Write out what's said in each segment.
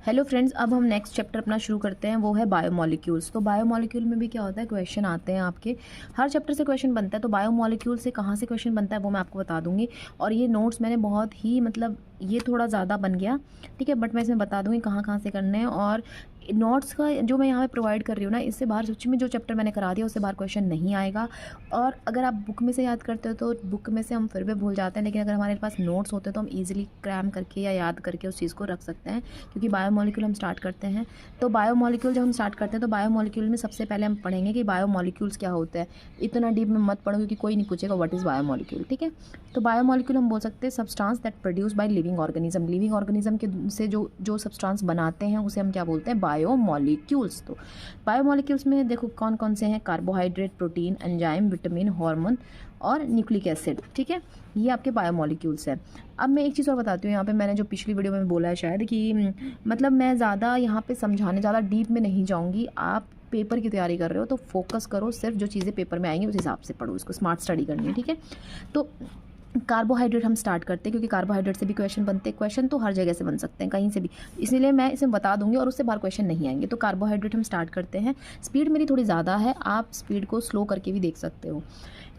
Hello friends, अब हम next chapter अपना शुरू करते हैं, वो है बायोमोलिक्यूल्स। तो बायोमोलिक्यूल में भी क्या होता है, क्वेश्चन आते हैं आपके, हर चैप्टर से क्वेश्चन बनता है। तो बायोमोलिक्यूल से कहाँ से क्वेश्चन बनता है वो मैं आपको बता दूंगी। और ये नोट्स मैंने बहुत ही ये थोड़ा ज़्यादा बन गया, ठीक है, बट मैं इसमें बता दूंगी कहाँ कहाँ से करने हैं। और नोट्स का जो मैं यहाँ पे प्रोवाइड कर रही हूँ ना, इससे बाहर सच में जो चैप्टर मैंने करा दिया उससे बाहर क्वेश्चन नहीं आएगा। और अगर आप बुक में से याद करते हो तो बुक में से हम फिर भी भूल जाते हैं, लेकिन अगर हमारे पास नोट्स होते हैं तो हम ईजिली क्रैम करके या याद करके उस चीज़ को रख सकते हैं। क्योंकि बायोमोलिक्यूल हम स्टार्ट करते हैं, तो बायोमोलिक्यूल जब हम स्टार्ट करते हैं तो बायोमोलिक्यूल में सबसे पहले हम पढ़ेंगे कि बायोमोलिक्यूल्स क्या होते हैं। इतना डीप में मत पढ़ो क्योंकि कोई नहीं पूछेगा व्हाट इज़ बायोमोलिक्यूल, ठीक है। तो बायोमोलिक्यूल हम बोल सकते हैं substance that produce by living organism. Living organism के से जो सब्सटेंस बनाते हैं उसे हम क्या बोलते हैं, बायोमोलिक्यूल्स। तो बायोमोलिक्यूल्स में देखो कौन कौन से हैं, carbohydrate, protein, enzyme, vitamin, hormone और न्यूक्लिक एसिड, ठीक है, ये आपके बायोमोलिक्यूल्स हैं। अब मैं एक चीज़ और बताती हूँ, यहाँ पे मैंने जो पिछली वीडियो में बोला है शायद कि मैं ज़्यादा यहाँ पे समझाने ज़्यादा डीप में नहीं जाऊँगी। आप पेपर की तैयारी कर रहे हो तो फोकस करो, सिर्फ जो चीज़ें पेपर में आएंगी उस हिसाब से पढ़ो, इसको स्मार्ट स्टडी करनी है, ठीक है। तो कार्बोहाइड्रेट हम स्टार्ट करते हैं क्योंकि कार्बोहाइड्रेट से भी क्वेश्चन बनते हैं। क्वेश्चन तो हर जगह से बन सकते हैं, कहीं से भी, इसलिए मैं इसे बता दूंगी और उससे बाहर क्वेश्चन नहीं आएंगे। तो कार्बोहाइड्रेट हम स्टार्ट करते हैं। स्पीड मेरी थोड़ी ज़्यादा है, आप स्पीड को स्लो करके भी देख सकते हो।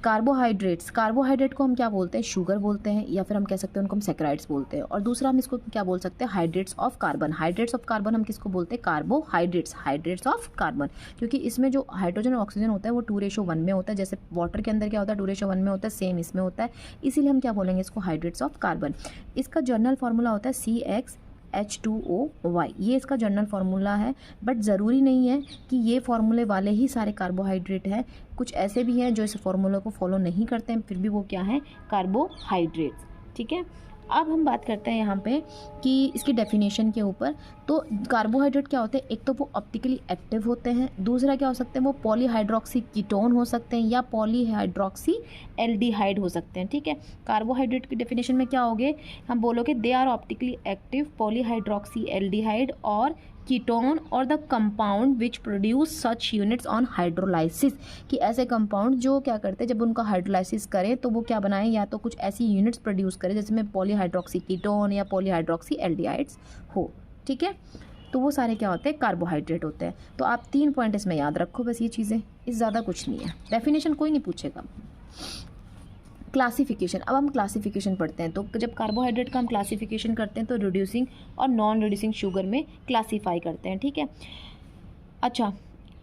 कार्बोहाइड्रेट को हम क्या बोलते हैं, शुगर बोलते हैं, या फिर हम कह सकते हैं उनको हम सैकराइड्स बोलते हैं। और दूसरा हम इसको क्या बोल सकते हैं, hydrates of carbon. Hydrates of carbon हम किसको बोलते हैं, हाइड्रेट्स ऑफ कार्बन, क्योंकि इसमें जो हाइड्रोजन और ऑक्सीजन होता है वो 2:1 में होता है। जैसे वाटर के अंदर क्या होता है, 2:1 में होता है, सेम इसमें होता है, इसीलिए हम क्या बोलेंगे इसको, हाइड्रेट्स ऑफ कार्बन। इसका जर्नल फार्मूला होता है CxH2OY, ये इसका जनरल फार्मूला है। बट ज़रूरी नहीं है कि ये फार्मूले वाले ही सारे कार्बोहाइड्रेट हैं, कुछ ऐसे भी हैं जो इस फार्मूला को फॉलो नहीं करते हैं, फिर भी वो क्या है, कार्बोहाइड्रेट्स, ठीक है। अब हम बात करते हैं यहाँ पे कि इसकी डेफिनेशन के ऊपर। तो कार्बोहाइड्रेट क्या होते हैं, एक तो वो ऑप्टिकली एक्टिव होते हैं, दूसरा क्या हो सकते हैं, वो पॉलीहाइड्रोक्सी कीटोन हो सकते हैं या पॉलीहाइड्रोक्सी एल्डिहाइड हो सकते हैं, ठीक है। कार्बोहाइड्रेट की डेफिनेशन में क्या होगे, हम बोलोगे they are optically active polyhydroxy aldehyde और कीटोन और the compound which produce such units on hydrolysis, कि ऐसे कंपाउंड जो क्या करते हैं जब उनका हाइड्रोलाइसिस करें तो वो क्या बनाएं, या तो कुछ ऐसी यूनिट्स प्रोड्यूस करें जिसमें पॉलीहाइड्रोक्सी कीटोन या पॉलीहाइड्रोक्सी एल्डिहाइड्स हो, ठीक है। तो वो सारे क्या होते हैं, कार्बोहाइड्रेट होते हैं। तो आप 3 पॉइंट इसमें याद रखो, बस ये चीज़ें, इस ज़्यादा कुछ नहीं है। डेफिनेशन कोई नहीं पूछेगा। क्लासिफिकेशन, अब हम क्लासिफिकेशन पढ़ते हैं। तो जब कार्बोहाइड्रेट का हम क्लासिफिकेशन करते हैं तो रिड्यूसिंग और नॉन रिड्यूसिंग शुगर में क्लासीफाई करते हैं, ठीक है। अच्छा,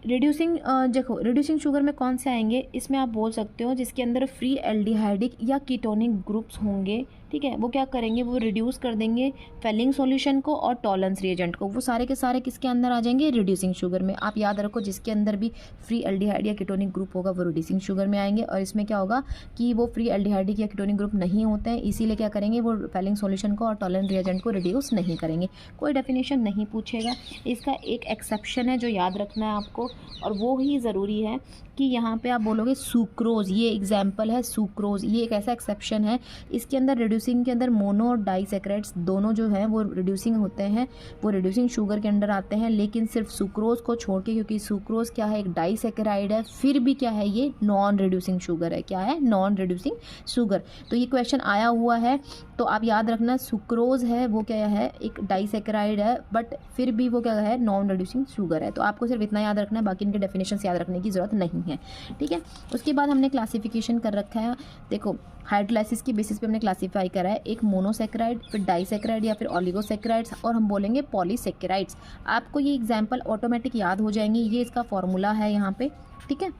देखो रिड्यूसिंग शुगर में कौन से आएंगे, इसमें आप बोल सकते हो जिसके अंदर फ्री एल्डिहाइडिक या कीटोनिक ग्रुप्स होंगे, ठीक है, वो क्या करेंगे, वो रिड्यूस कर देंगे फेलिंग सॉल्यूशन को और टॉलरेंस रिएजेंट को, वो सारे के सारे किसके अंदर आ जाएंगे, रिड्यूसिंग शुगर में। आप याद रखो जिसके अंदर भी फ्री एल्डिहाइड या कीटोनिक ग्रुप होगा वो रिड्यूसिंग शुगर में आएंगे। और इसमें क्या होगा कि वो फ्री एल्डिहाइडिक या कीटोनिक ग्रुप नहीं होते हैं, इसीलिए क्या करेंगे, वो फेलिंग सॉल्यूशन को और टॉलरेंस रिएजेंट को रिड्यूस नहीं करेंगे। कोई डेफिनेशन नहीं पूछेगा। इसका एक एक्सेप्शन है जो याद रखना है आपको, और वो ही ज़रूरी है कि यहाँ पे आप बोलोगे सुक्रोज, ये एग्जाम्पल है सुक्रोज, ये एक ऐसा एक्सेप्शन है। इसके अंदर रिड्यूसिंग के अंदर मोनो और डाइसैकेराइड्स दोनों जो हैं वो रिड्यूसिंग होते हैं, वो रिड्यूसिंग शुगर के अंडर आते हैं, लेकिन सिर्फ सुक्रोज को छोड़ के, क्योंकि सुक्रोज क्या है, एक डाइसैकेराइड है, फिर भी क्या है, ये नॉन रिड्यूसिंग शुगर है। क्या है, नॉन रिड्यूसिंग शुगर। तो ये क्वेश्चन आया हुआ है, तो आप याद रखना सुक्रोज है वो क्या है, एक डाइसैकेराइड है, बट फिर भी वो क्या है, नॉन रिड्यूसिंग शुगर है। तो आपको सिर्फ इतना याद रखना है, बाकी इनके डेफिनेशन याद रखने की ज़रूरत नहीं है, ठीक है। उसके बाद हमने क्लासिफिकेशन कर रखा है, देखो हाइड्रोलाइसिस की बेसिस पे हमने क्लासीफाई करा है, एक मोनोसैकेराइड, फिर डाइसैकेराइड या फिर ओलिगोसैकेराइड्स, और हम बोलेंगे पॉलीसैकेराइड्स। आपको ये एग्जाम्पल ऑटोमेटिक याद हो जाएंगे, ये इसका फॉर्मूला है यहाँ पे, ठीक है,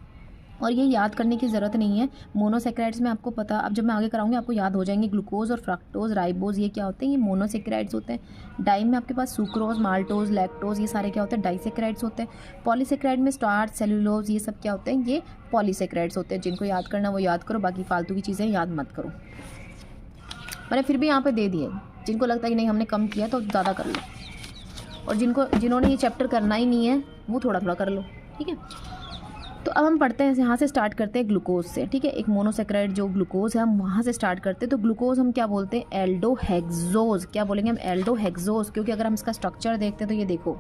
और ये याद करने की ज़रूरत नहीं है। मोनोसैकेराइड्स में आपको पता, अब जब मैं आगे कराऊंगी आपको याद हो जाएंगे, ग्लूकोज और फ्रक्टोज, राइबोज, ये क्या होते हैं, ये मोनोसैकेराइड्स होते हैं। डाई में आपके पास सुक्रोज, माल्टोज, लैक्टोज, ये सारे क्या होते हैं, डाइसैकेराइड्स होते हैं। पॉलीसैकेराइड में स्टार्च, सेलुलोज, ये सब क्या होते हैं, ये पॉलीसैकेराइड्स होते हैं। जिनको याद करना वो याद करो, बाकी फालतू की चीज़ें याद मत करो। मैंने फिर भी यहाँ पे दे दिए, जिनको लगता है कि नहीं हमने कम किया तो ज़्यादा कर लो, और जिन्होंने ये चैप्टर करना ही नहीं है वो थोड़ा थोड़ा कर लो, ठीक है। तो अब हम पढ़ते हैं, यहाँ से स्टार्ट करते हैं ग्लूकोज से, ठीक है। एक मोनोसैकेराइड जो ग्लूकोज है हम वहाँ से स्टार्ट करते हैं। तो ग्लूकोज हम क्या बोलते हैं, एल्डोहेक्सोज। क्या बोलेंगे हम, एल्डोहेक्सोज, क्योंकि अगर हम इसका स्ट्रक्चर देखते हैं तो ये देखो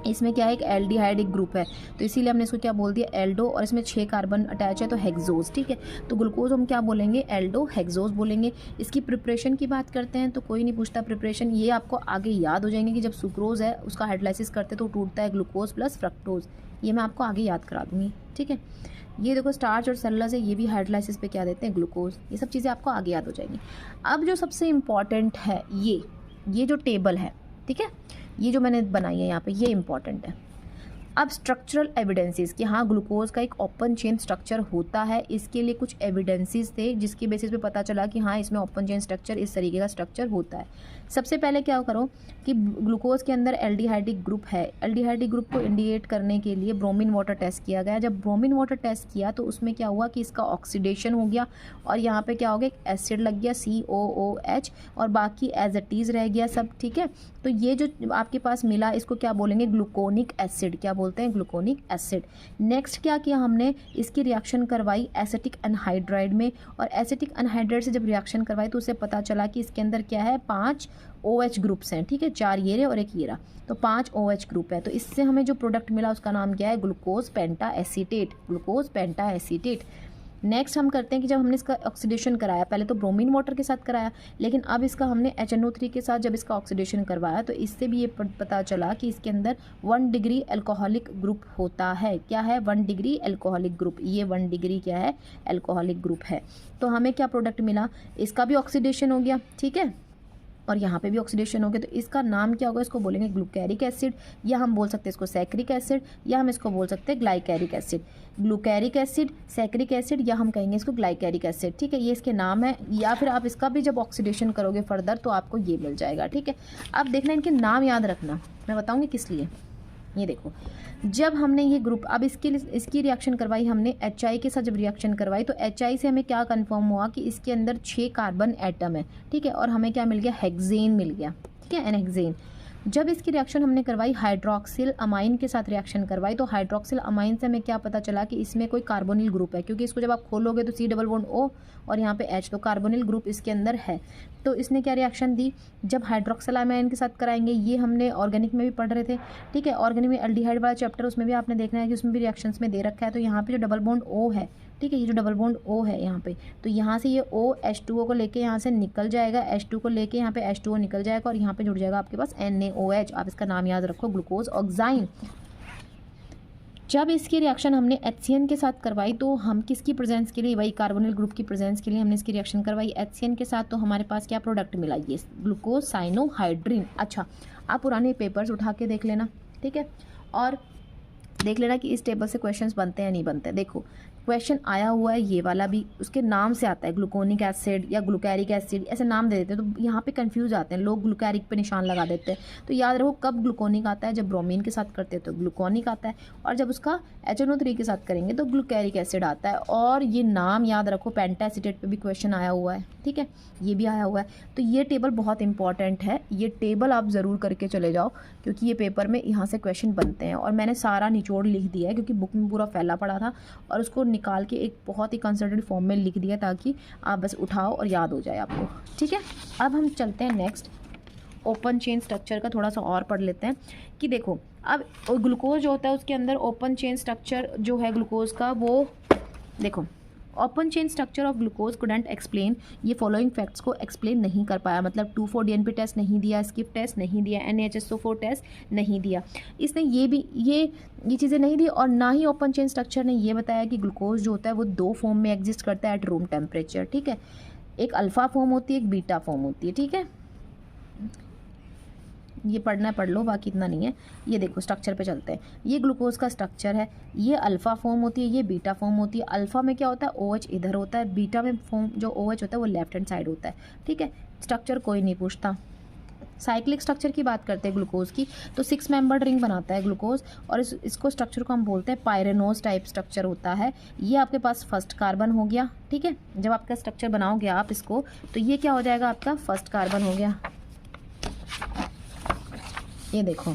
इसमें क्या है, एक एल्डिहाइड ग्रुप है, तो इसीलिए हमने इसको क्या बोल दिया, एल्डो, और इसमें 6 कार्बन अटैच है तो हेक्सोज। ठीक है, तो ग्लूकोज हम क्या बोलेंगे, एल्डो हेक्सोज बोलेंगे। इसकी प्रिपरेशन की बात करते हैं तो कोई नहीं पूछता प्रिपरेशन, ये आपको आगे याद हो जाएंगे कि जब सुक्रोज है उसका हाइड्रोलाइसिस करते तो टूटता है ग्लूकोज प्लस फ्रक्टोज, ये मैं आपको आगे याद करा दूँगी। ठीक है, ये देखो स्टार्च और सेलुलोज है, ये भी हाइड्रोलाइसिस पे क्या देते हैं, ग्लूकोज। ये सब चीज़ें आपको आगे याद हो जाएंगी। अब जो सबसे इम्पॉर्टेंट है ये जो टेबल है, ठीक है, ये जो मैंने बनाई है यहाँ पे, ये इंपॉर्टेंट है। अब स्ट्रक्चरल एविडेंसेस कि हाँ ग्लूकोज का एक ओपन चेन स्ट्रक्चर होता है, इसके लिए कुछ एविडेंसेस थे जिसकी बेसिस पे पता चला कि हाँ इसमें ओपन चेन स्ट्रक्चर, इस तरीके का स्ट्रक्चर होता है। सबसे पहले क्या करो कि ग्लूकोज के अंदर एल्डिहाइडिक ग्रुप है, एल्डिहाइडिक ग्रुप को इंडिकेट करने के लिए ब्रोमीन वाटर टेस्ट किया गया। जब ब्रोमीन वाटर टेस्ट किया तो उसमें क्या हुआ कि इसका ऑक्सीडेशन हो गया और यहाँ पे क्या हो गया, एक एसिड लग गया COOH, और बाकी एज इट इज़ रह गया सब। ठीक है, तो ये जो आपके पास मिला इसको क्या बोलेंगे, ग्लूकोनिक एसिड, क्या बोलते हैं, ग्लूकोनिक एसिड। नेक्स्ट क्या किया हमने, इसकी रिएक्शन करवाई एसिटिक एनहाइड्राइड में, और एसिटिक एनहाइड्राइड से जब रिएक्शन करवाई तो उसे पता चला कि इसके अंदर क्या है, 5 OH ग्रुप्स हैं। ठीक है, 4 ये रहे और एक ये रहा, तो 5 OH ग्रुप है। तो इससे हमें जो प्रोडक्ट मिला उसका नाम क्या है, ग्लूकोज पेंटा एसीटेट, ग्लूकोज पेंटा एसीटेट। नेक्स्ट हम करते हैं कि जब हमने इसका ऑक्सीडेशन कराया, पहले तो ब्रोमीन वाटर के साथ कराया, लेकिन अब इसका हमने HNO3 के साथ जब इसका ऑक्सीडेशन करवाया तो इससे भी ये पता चला कि इसके अंदर 1 डिग्री अल्कोहलिक ग्रुप होता है। क्या है, 1 डिग्री अल्कोहलिक ग्रुप, ये 1 डिग्री क्या है, अल्कोहलिक ग्रुप है। तो हमें क्या प्रोडक्ट मिला, इसका भी ऑक्सीडेशन हो गया। ठीक है, और यहाँ पे भी ऑक्सीडेशन हो गया, तो इसका नाम क्या होगा, इसको बोलेंगे ग्लूकैरिक एसिड, या हम बोल सकते हैं इसको सैक्रिक एसिड, या हम इसको बोल सकते हैं ग्लाइकेरिक एसिड। ग्लूकैरिक एसिड, सैक्रिक एसिड, या हम कहेंगे इसको ग्लाइकेरिक एसिड। ठीक है, ये इसके नाम है, या फिर आप इसका भी जब ऑक्सीडेशन करोगे फर्दर तो आपको ये मिल जाएगा। ठीक है, अब देखना इनके नाम याद रखना, मैं बताऊँगी किस लिए। ये देखो, जब हमने ये ग्रुप, अब इसकी रिएक्शन करवाई हमने HI के साथ, जब रिएक्शन करवाई तो HI से हमें क्या कंफर्म हुआ कि इसके अंदर 6 कार्बन एटम है। ठीक है, और हमें क्या मिल गया, हेक्सेन मिल गया। ठीक है, एनहेक्सेन। जब इसकी रिएक्शन हमने करवाई हाइड्रोक्सिल अमाइन के साथ रिएक्शन करवाई, तो हाइड्रोक्सिल अमाइन से हमें क्या पता चला कि इसमें कोई कार्बोनिल ग्रुप है, क्योंकि इसको जब आप खोलोगे तो C+O और यहाँ पे H, तो कार्बोनिल ग्रुप इसके अंदर है। तो इसने क्या रिएक्शन दी, जब हाइड्रोक्सिल अमाइन के साथ कराएंगे, ये हमने ऑर्गेनिक में भी पढ़ रहे थे। ठीक है, ऑर्गेनिक में एल्डिहाइड वाला चैप्टर, उसमें भी आपने देखना है कि उसमें भी रिएक्शंस में दे रखा है। तो यहाँ पे जो डबल बॉन्ड O है, ठीक है, ये जो डबल बॉन्ड O है यहाँ पे, तो यहाँ से ये O H2O को लेके यहाँ से निकल जाएगा, H2 को लेके यहाँ पे H2O निकल जाएगा, और यहाँ पे जुड़ जाएगा आपके पास NaOH। आप इसका नाम याद रखो, ग्लूकोज ऑक्साइन। जब इसकी रिएक्शन हमने HCN के साथ करवाई तो हम किसकी प्रेजेंस के लिए, वही कार्बोनिल ग्रुप की प्रेजेंस के लिए हमने इसकी रिएक्शन करवाई HCN के साथ, तो हमारे पास क्या प्रोडक्ट मिला, ये ग्लूकोज साइनोहाइड्रिन। अच्छा, आप पुराने पेपर्स उठा के देख लेना। ठीक है, और देख लेना कि इस टेबल से क्वेश्चंस बनते हैं नहीं बनते। देखो क्वेश्चन आया हुआ है, ये वाला भी उसके नाम से आता है, ग्लूकोनिक एसिड या ग्लूकैरिक एसिड, ऐसे नाम दे देते हैं, तो यहाँ पे कंफ्यूज आते हैं लोग, ग्लूकैरिक पे निशान लगा देते हैं। तो याद रखो कब ग्लूकोनिक आता है, जब ब्रोमीन के साथ करते हैं तो ग्लूकोनिक आता है, और जब उसका HNO3 के साथ करेंगे तो ग्लूकैरिक एसिड आता है। और ये नाम याद रखो, पेंटा एसीटेट पे भी क्वेश्चन आया हुआ है। ठीक है, ये भी आया हुआ है। तो ये टेबल बहुत इंपॉर्टेंट है, ये टेबल आप ज़रूर करके चले जाओ, क्योंकि ये पेपर में यहाँ से क्वेश्चन बनते हैं। और मैंने सारा निचोड़ लिख दिया है, क्योंकि बुक में पूरा फैला पड़ा था, और उसको निकाल के एक बहुत ही कंसल्टेड फॉर्म में लिख दिया, ताकि आप बस उठाओ और याद हो जाए आपको। ठीक है, अब हम चलते हैं नेक्स्ट, ओपन चेन स्ट्रक्चर का थोड़ा सा और पढ़ लेते हैं। कि देखो अब ग्लूकोज जो होता है उसके अंदर ओपन चेन स्ट्रक्चर जो है ग्लूकोज का, वो देखो open chain structure of glucose couldn't explain, ये फॉलोइंग फैक्ट्स को एक्सप्लेन नहीं कर पाया, मतलब 2,4-DNP टेस्ट नहीं दिया, स्किप टेस्ट नहीं दिया, NaHSO4 टेस्ट नहीं दिया, इसने ये चीज़ें नहीं दी। और ना ही ओपन चेन स्ट्रक्चर ने ये बताया कि ग्लूकोज जो होता है वो 2 फॉर्म में एग्जिस्ट करता है एट रूम टेम्परेचर। ठीक है, एक अल्फ़ा फॉर्म होती है, एक बीटा फॉर्म होती है। ठीक है, ये पढ़ना है पढ़ लो, बाकी इतना नहीं है। ये देखो स्ट्रक्चर पे चलते हैं, ये ग्लूकोज का स्ट्रक्चर है, ये अल्फ़ा फॉर्म होती है, ये बीटा फॉर्म होती है। अल्फ़ा में क्या होता है, OH इधर होता है, बीटा में फॉर्म जो OH होता है वो लेफ्ट हैंड साइड होता है। ठीक है, स्ट्रक्चर कोई नहीं पूछता। साइक्लिक स्ट्रक्चर की बात करते हैं ग्लूकोज की, तो 6 मेंबर्ड रिंग बनाता है ग्लूकोज, और इसको स्ट्रक्चर को हम बोलते हैं पायरेनोज टाइप स्ट्रक्चर होता है। ये आपके पास फर्स्ट कार्बन हो गया। ठीक है, जब आपका स्ट्रक्चर बनाओगे आप इसको, तो ये क्या हो जाएगा, आपका फर्स्ट कार्बन हो गया। ये देखो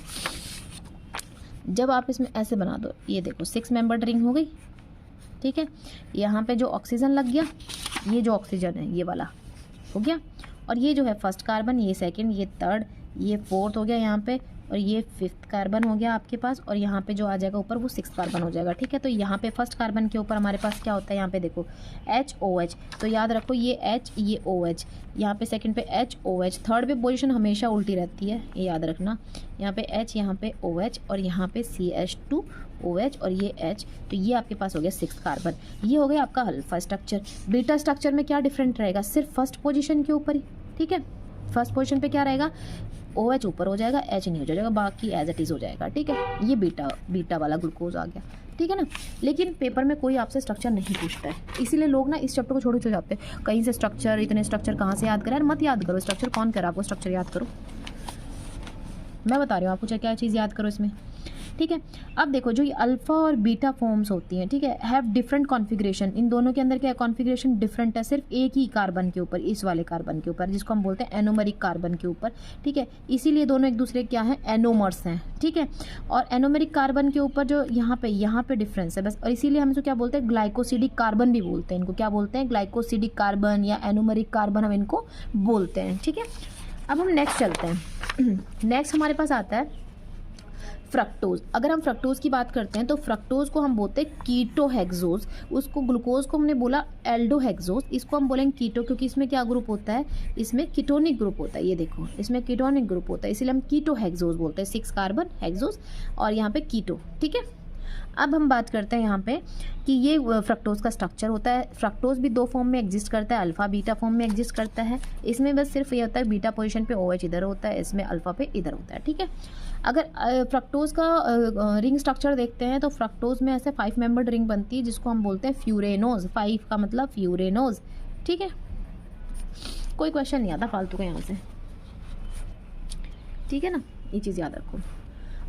जब आप इसमें ऐसे बना दो, ये देखो 6 मेंबर्ड रिंग हो गई। ठीक है, यहाँ पे जो ऑक्सीजन लग गया, ये जो ऑक्सीजन है ये वाला हो गया, और ये जो है फर्स्ट कार्बन, ये सेकंड, ये थर्ड, ये फोर्थ हो गया यहाँ पे, और ये 5th कार्बन हो गया आपके पास, और यहाँ पे जो आ जाएगा ऊपर वो 6th कार्बन हो जाएगा, ठीक है। तो यहाँ पे फर्स्ट कार्बन के ऊपर हमारे पास क्या होता है, यहाँ पे देखो HOH, तो याद रखो ये H ये OH, यहाँ पे सेकंड पे HOH, थर्ड पे पोजीशन हमेशा उल्टी रहती है, ये याद रखना। यहाँ पे H, यहाँ पे OH, और यहाँ पे CH2OH, और ये H, तो ये आपके पास हो गया 6th कार्बन। ये हो गया आपका अल्फा स्ट्रक्चर। बीटा स्ट्रक्चर में क्या डिफरेंट रहेगा, सिर्फ फर्स्ट पोजीशन के ऊपर ही, ठीक है। फर्स्ट पोजीशन पे क्या रहेगा, OH ऊपर हो जाएगा, H नहीं हो जाएगा, बाकी एज इट इज़ हो जाएगा, ठीक है। ये बीटा वाला ग्लूकोज आ गया, ठीक है ना। लेकिन पेपर में कोई आपसे स्ट्रक्चर नहीं पूछता है, इसीलिए लोग ना इस चैप्टर को छोड़ जाते हैं। कहीं से स्ट्रक्चर, इतने स्ट्रक्चर कहाँ से याद करें, मत याद करो स्ट्रक्चर, कौन कह रहा है आपको स्ट्रक्चर याद करो, मैं बता रही हूँ आपको क्या चीज़ याद करो इसमें, ठीक है। अब देखो जो ये अल्फ़ा और बीटा फॉर्म्स होती हैं, ठीक है, हैव डिफरेंट कॉन्फ़िगरेशन, इन दोनों के अंदर क्या है, कॉन्फ़िगरेशन डिफरेंट है, सिर्फ एक ही कार्बन के ऊपर, इस वाले कार्बन के ऊपर, जिसको हम बोलते हैं एनोमेरिक कार्बन के ऊपर, ठीक है। इसीलिए दोनों एक दूसरे क्या हैं, एनोमर्स हैं, ठीक है। और एनोमेरिक कार्बन के ऊपर जो यहाँ पे डिफरेंस है बस, और इसीलिए हम इसको क्या बोलते हैं, ग्लाइकोसिडिक कार्बन भी बोलते हैं, इनको क्या बोलते हैं, ग्लाइकोसिडिक कार्बन या एनोमेरिक कार्बन हम इनको बोलते हैं, ठीक है। अब हम नेक्स्ट चलते हैं। नेक्स्ट हमारे पास आता है फ्रक्टोज। अगर हम फ्रक्टोज की बात करते हैं तो फ्रक्टोज को हम बोलते हैं कीटोहेक्सोज, उसको ग्लूकोज को हमने बोला एल्डोहेक्सोज, इसको हम बोलेंगे कीटो, क्योंकि इसमें क्या ग्रुप होता है, इसमें कीटोनिक ग्रुप होता है, ये देखो इसमें कीटोनिक ग्रुप होता है, इसलिए हम कीटोहेक्सोज बोलते हैं, 6 कार्बन हेक्सोज और यहाँ पे कीटो, ठीक है। अब हम बात करते हैं यहाँ पे कि ये फ्रक्टोज का स्ट्रक्चर होता है। फ्रक्टोज भी 2 फॉर्म में एग्जिस्ट करता है, अल्फ़ा बीटा फॉर्म में एग्जिस्ट करता है। इसमें बस सिर्फ ये होता है बीटा पोजीशन पे OH इधर होता है, इसमें अल्फ़ा पे इधर होता है, ठीक है। अगर फ्रक्टोज का रिंग स्ट्रक्चर देखते हैं तो फ्रक्टोज में ऐसे 5 मेंबर्ड रिंग बनती है, जिसको हम बोलते हैं फ्यूरेनोज। 5 का मतलब फ्यूरेनोज, ठीक है। कोई क्वेश्चन नहीं आता फालतू का यहाँ से, ठीक है ना, ये चीज़ याद रखो।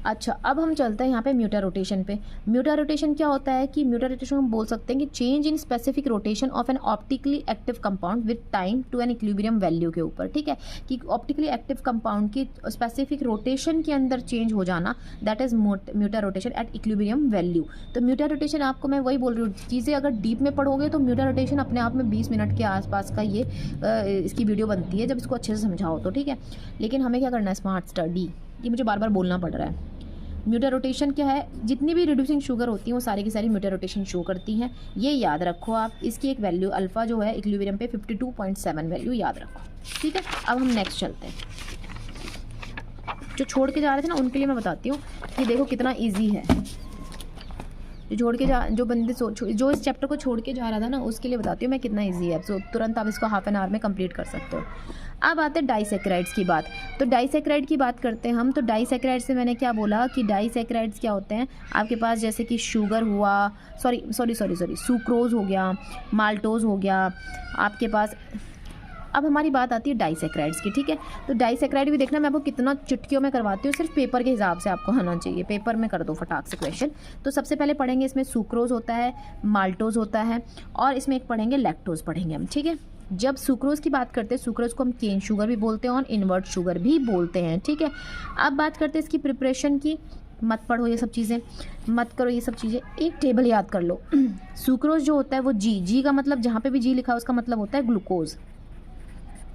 अच्छा, अब हम चलते हैं यहाँ पे म्यूटा रोटेशन पे। म्यूटा रोटेशन क्या होता है कि म्यूटा रोटेशन हम बोल सकते हैं कि change in specific rotation of an optically active compound with time to an equilibrium value के ऊपर, ठीक है, कि ऑप्टिकली एक्टिव कंपाउंड की स्पेसिफिक रोटेशन के अंदर चेंज हो जाना, that is mutarotation at equilibrium value. तो म्यूटा रोटेशन आपको मैं वही बोल रही हूँ, चीज़ें अगर डीप में पढ़ोगे तो म्यूटा रोटेशन अपने आप में 20 मिनट के आसपास का ये इसकी वीडियो बनती है, जब इसको अच्छे से समझाओ तो, ठीक है। लेकिन हमें क्या करना है, स्मार्ट स्टडी, ये मुझे बार बार बोलना पड़ रहा है। म्यूटा रोटेशन क्या है, जितनी भी रिड्यूसिंग शुगर होती हैं वो सारी की सारी म्यूटा रोटेशन शो करती हैं, ये याद रखो आप। इसकी एक वैल्यू अल्फ़ा जो है इक्विलिब्रियम पे 52.7 वैल्यू याद रखो, ठीक है। अब हम नेक्स्ट चलते हैं। जो छोड़ के जा रहे थे ना उनके लिए मैं बताती हूँ कि देखो कितना ईजी है। जो बंदे जो इस चैप्टर को छोड़ के जा रहा था ना उसके लिए बताती हूँ मैं कितना इजी है, तो तुरंत आप इसको हाफ एन आवर में कंप्लीट कर सकते हो। अब आते हैं डाइसेक्राइड्स की बात। तो डाइसेक्राइड की बात करते हैं हम। तो डाइसेक्राइड से मैंने क्या बोला कि डाइसेक्राइड्स क्या होते हैं आपके पास, जैसे कि शुगर हुआ, सॉरी सुक्रोज हो गया, माल्टोज हो गया आपके पास। अब हमारी बात आती है डाइसेक्राइड्स की, ठीक है। तो डाइसेक्राइड भी देखना मैं आपको कितना चुटकियों में करवाती हूँ, सिर्फ पेपर के हिसाब से आपको आना चाहिए, पेपर में कर दो फटाक से क्वेश्चन। तो सबसे पहले पढ़ेंगे इसमें सुक्रोज होता है, माल्टोज होता है, और इसमें एक पढ़ेंगे लैक्टोज पढ़ेंगे हम, ठीक है। जब सुक्रोज की बात करते हैं, सुक्रोज को हम केन शुगर भी बोलते हैं और इन्वर्ट शुगर भी बोलते हैं, ठीक है। अब बात करते हैं इसकी प्रिपरेशन की। मत पढ़ो ये सब चीज़ें, मत करो ये सब चीज़ें, एक टेबल याद कर लो। सुक्रोज जो होता है वो जी का मतलब जहाँ पे भी जी लिखा है उसका मतलब होता है ग्लूकोज,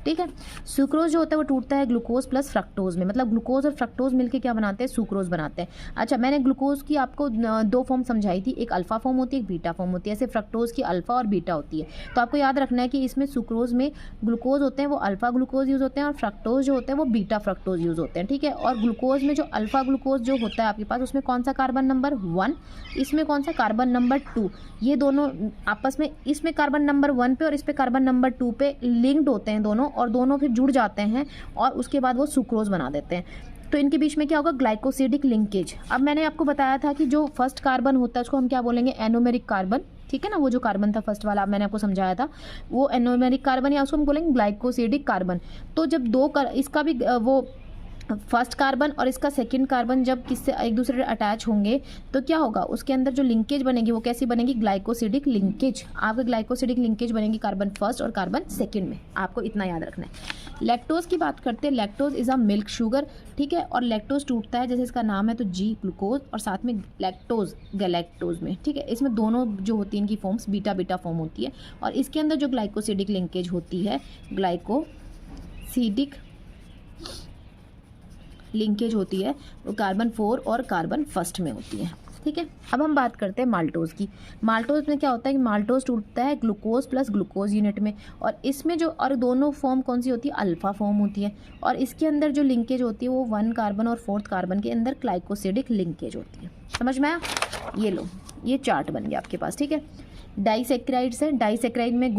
ठीक है। सुक्रोज जो होता है वो टूटता है ग्लूकोज प्लस फ्रक्टोज में, मतलब ग्लूकोज और फ्रक्टोज मिलके क्या बनाते हैं, सुक्रोज बनाते हैं। अच्छा, मैंने ग्लूकोज की आपको 2 फॉर्म समझाई थी, एक अल्फा फॉर्म होती है, एक बीटा फॉर्म होती है। ऐसे फ्रक्टोज की अल्फा और बीटा होती है। तो आपको याद रखना है कि इसमें सुक्रोज में ग्लूकोज होते हैं वो अल्फा ग्लूकोज यूज़ होते हैं, और फ्रक्टोज जो होते हैं वो बीटा फ्रक्टोज यूज़ होते हैं, ठीक है। और ग्लूकोज में जो अल्फा ग्लूकोज जो होता है आपके पास, उसमें कौन सा कार्बन नंबर 1, इसमें कौन सा कार्बन नंबर 2, ये दोनों आपस में, इसमें कार्बन नंबर 1 पे और इस पे कार्बन नंबर 2 पे लिंक्ड होते हैं दोनों, और दोनों फिर जुड़ जाते हैं और उसके बाद वो सुक्रोज बना देते हैं। तो इनके बीच में क्या होगा, ग्लाइकोसिडिक लिंकेज। अब मैंने आपको बताया था कि जो फर्स्ट कार्बन होता है उसको हम क्या बोलेंगे, एनोमेरिक कार्बन, ठीक है ना। वो जो कार्बन था फर्स्ट वाला मैंने आपको समझाया था, वो एनोमेरिक कार्बन या उसको हम बोलेंगे ग्लाइकोसिडिक कार्बन। तो जब इसका भी वो फर्स्ट कार्बन और इसका सेकंड कार्बन जब किससे एक दूसरे से अटैच होंगे तो क्या होगा, उसके अंदर जो लिंकेज बनेगी वो कैसी बनेगी, ग्लाइकोसिडिक लिंकेज। आपका ग्लाइकोसिडिक लिंकेज बनेगी कार्बन फर्स्ट और कार्बन सेकंड में, आपको इतना याद रखना है। लैक्टोज की बात करते हैं, lactose is a milk sugar, ठीक है। और लैक्टोज टूटता है, जैसे इसका नाम है तो जी ग्लूकोज और साथ में लैक्टोज गैलेक्टोज में, ठीक है। इसमें दोनों जो होती है इनकी फॉर्म्स बीटा फॉर्म होती है, और इसके अंदर जो ग्लाइकोसिडिक लिंकेज होती है, ग्लाइकोसिडिक लिंकेज होती है वो कार्बन 4 और कार्बन फर्स्ट में होती है, ठीक है। अब हम बात करते हैं माल्टोज़ की। माल्टोज़ में क्या होता है कि माल्टोज़ टूटता है ग्लूकोज प्लस ग्लूकोज यूनिट में, और इसमें जो और दोनों फॉर्म कौन सी होती है, अल्फ़ा फॉर्म होती है, और इसके अंदर जो लिंकेज होती है वो 1 कार्बन और 4th कार्बन के अंदर ग्लाइकोसिडिक लिंकेज होती है। समझ में आया? ये लो, ये चार्ट बन गया आपके पास, ठीक है। डाइसेक्राइड्स है, डाइसेक्राइड में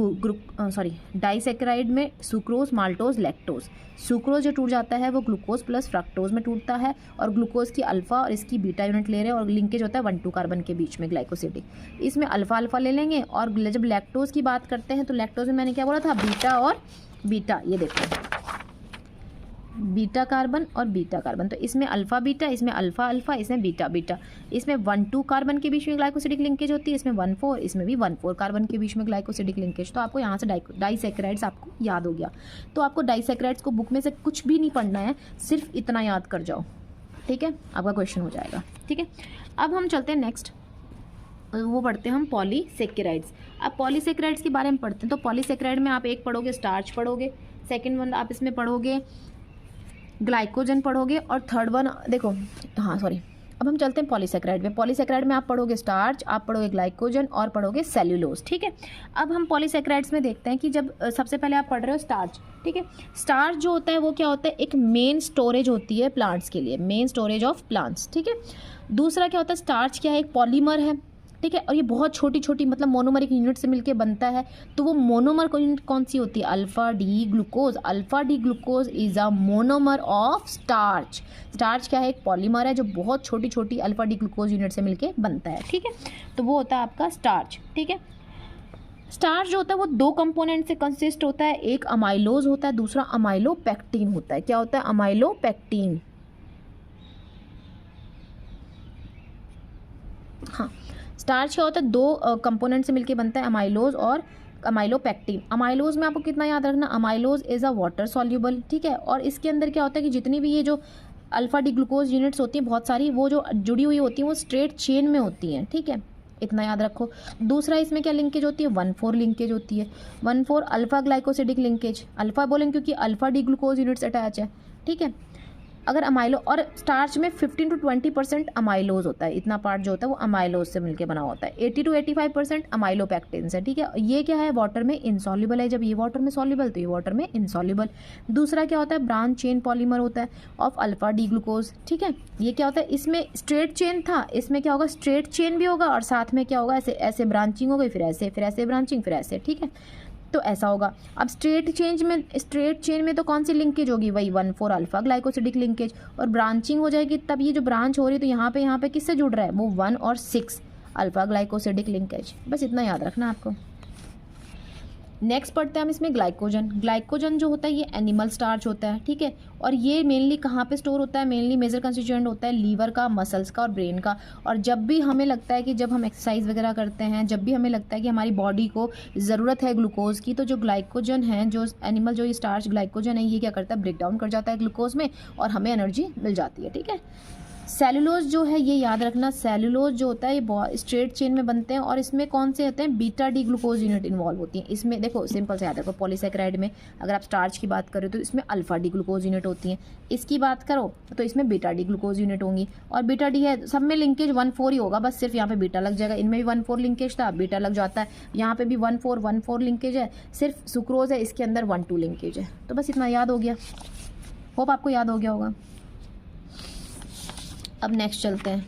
डाइसेक्राइड में सुक्रोज, माल्टोज, लैक्टोज। सुक्रोज जो टूट जाता है वो ग्लूकोज प्लस फ्रक्टोज में टूटता है, और ग्लूकोज की अल्फा और इसकी बीटा यूनिट ले रहे हैं, और लिंकेज होता है 1-2 कार्बन के बीच में ग्लाइकोसिडिक। इसमें अल्फा अल्फा ले लेंगे, और जब लैक्टोज की बात करते हैं तो लैक्टोज में मैंने क्या बोला था, बीटा और बीटा, ये देखो बीटा कार्बन और बीटा कार्बन, तो इसमें अल्फा बीटा, इसमें अल्फा अल्फा, इसमें बीटा बीटा। इसमें 1-2 कार्बन के बीच में ग्लाइकोसिडिक लिंकेज होती है, इसमें 1-4, इसमें भी 1-4 कार्बन के बीच में ग्लाइकोसिडिक लिंकेज। तो आपको यहाँ से डाइसेक्राइड्स आपको याद हो गया। तो आपको डाइसेक्राइड्स को बुक में से कुछ भी नहीं पढ़ना है, सिर्फ इतना याद कर जाओ, ठीक है, आपका क्वेश्चन हो जाएगा, ठीक है। अब हम चलते हैं नेक्स्ट, वो पढ़ते हैं हम पॉलीसेकेराइड्स। अब पॉलीसेकेराइड्स के बारे में पढ़ते हैं। तो पॉलीसेकेराइड में आप एक पढ़ोगे स्टार्च पढ़ोगे, सेकेंड वन आप इसमें पढ़ोगे ग्लाइकोजन पढ़ोगे, और थर्ड वन देखो, हाँ सॉरी, अब हम चलते हैं पॉलीसेकेराइड में। पॉलीसेकेराइड में आप पढ़ोगे स्टार्च, आप पढ़ोगे ग्लाइकोजन और पढ़ोगे सेल्यूलोज, ठीक है। अब हम पॉलीसेकेराइड्स में देखते हैं कि जब सबसे पहले आप पढ़ रहे हो स्टार्च, ठीक है। स्टार्च जो होता है वो क्या होता है, एक मेन स्टोरेज होती है प्लांट्स के लिए, मेन स्टोरेज ऑफ प्लांट्स, ठीक है। दूसरा क्या होता है, स्टार्च क्या है, एक पॉलीमर है, ठीक है, और ये बहुत छोटी छोटी मतलब मोनोमरिक यूनिट से मिलके बनता है। तो वो मोनोमर यूनिट कौन सी होती है, alpha D glucose. Alpha D glucose is a monomer of starch. Starch क्या है, एक पॉलीमर है जो बहुत छोटी छोटी अल्फा डी ग्लूकोज यूनिट से मिलके बनता है, ठीक है। तो वो होता है आपका स्टार्च, ठीक है। स्टार्च जो होता है वो 2 कंपोनेंट से कंसिस्ट होता है, एक अमाइलोज होता है, दूसरा अमाइलोपेक्टिन होता है। क्या होता है, अमाइलोपेक्टिन, हाँ। स्टार्च क्या होता है, 2 कंपोनेंट से मिलके बनता है, अमाइलोज और अमाइलोपेक्टिन। अमाइलोज में आपको कितना याद रखना, amylose is a water soluble, ठीक है। और इसके अंदर क्या होता है कि जितनी भी ये जो अल्फा डी ग्लूकोज यूनिट्स होती हैं बहुत सारी, वो जो जुड़ी हुई होती हैं वो स्ट्रेट चेन में होती हैं, ठीक है, इतना याद रखो। दूसरा इसमें क्या लिंकेज होती है, 1-4 लिंकेज होती है। 1-4 अल्फा ग्लाइकोसिडिक लिंकेज, अल्फा बोलेंगे क्योंकि alpha D glucose units attach है, ठीक है। अगर अमाइलो, और स्टार्च में 15 to 20% अमाइलोज होता है, इतना पार्ट जो होता है वो अमाइलोज से मिलकर बना होता है। 80 to 85% अमाइलोपेक्टिन्स है, ठीक है। ये क्या है, वाटर में इनसॉल्युबल है, जब ये वाटर में सॉल्युबल तो ये वाटर में इनसॉल्युबल। दूसरा क्या होता है, ब्रांच चेन पॉलीमर होता है ऑफ अल्फा डी ग्लूकोज, ठीक है। ये क्या होता है, इसमें स्ट्रेट चेन था, इसमें क्या होगा, स्ट्रेट चेन भी होगा, और साथ में क्या होगा, ऐसे ऐसे ब्रांचिंग हो गई, फिर ऐसे ब्रांचिंग, फिर ऐसे, ठीक है। तो ऐसा होगा। अब स्ट्रेट चेन में तो कौन सी लिंकेज होगी, वही 1-4 अल्फा ग्लाइकोसिडिक लिंकेज, और ब्रांचिंग हो जाएगी तब ये जो ब्रांच हो रही है तो यहाँ पे किससे जुड़ रहा है, वो 1 और 6 अल्फा ग्लाइकोसिडिक लिंकेज। बस इतना याद रखना आपको। नेक्स्ट पढ़ते हैं हम इसमें ग्लाइकोजन। ग्लाइकोजन जो होता है ये एनिमल स्टार्च होता है, ठीक है। और ये मेनली कहाँ पे स्टोर होता है, मेनली मेजर कंस्टिट्यूएंट होता है लीवर का, मसल्स का और ब्रेन का। और जब भी हमें लगता है कि जब हम एक्सरसाइज वगैरह करते हैं, जब भी हमें लगता है कि हमारी बॉडी को ज़रूरत है ग्लूकोज की, तो जो ग्लाइकोजन है, जो एनिमल जो ये स्टार्च ग्लाइकोजन है, ये क्या करता है, ब्रेक डाउन कर जाता है ग्लूकोज में और हमें एनर्जी मिल जाती है, ठीक है। सेलुलोज जो है ये याद रखना, सेलुलोज जो होता है ये स्ट्रेट चेन में बनते हैं, और इसमें कौन से होते हैं, beta D glucose unit involve होती हैं। इसमें देखो सिंपल से याद रखो, पॉलीसेकेराइड में अगर आप स्टार्च की बात करो तो इसमें अल्फा डी ग्लूकोज यूनिट होती हैं, इसकी बात करो तो इसमें बीटा डी ग्लूकोज यूनिट होंगी। और बीटा डी है, सब में लिंकेज 1-4 ही होगा, बस सिर्फ यहाँ पे बीटा लग जाएगा। इनमें भी 1-4 लिंकेज था, बीटा लग जाता है, यहाँ पे भी 1-4 लिंकेज है, सिर्फ सुक्रोज है इसके अंदर 1-2 लिंकेज है। तो बस इतना याद हो गया, होप आपको याद हो गया होगा। अब नेक्स्ट चलते हैं,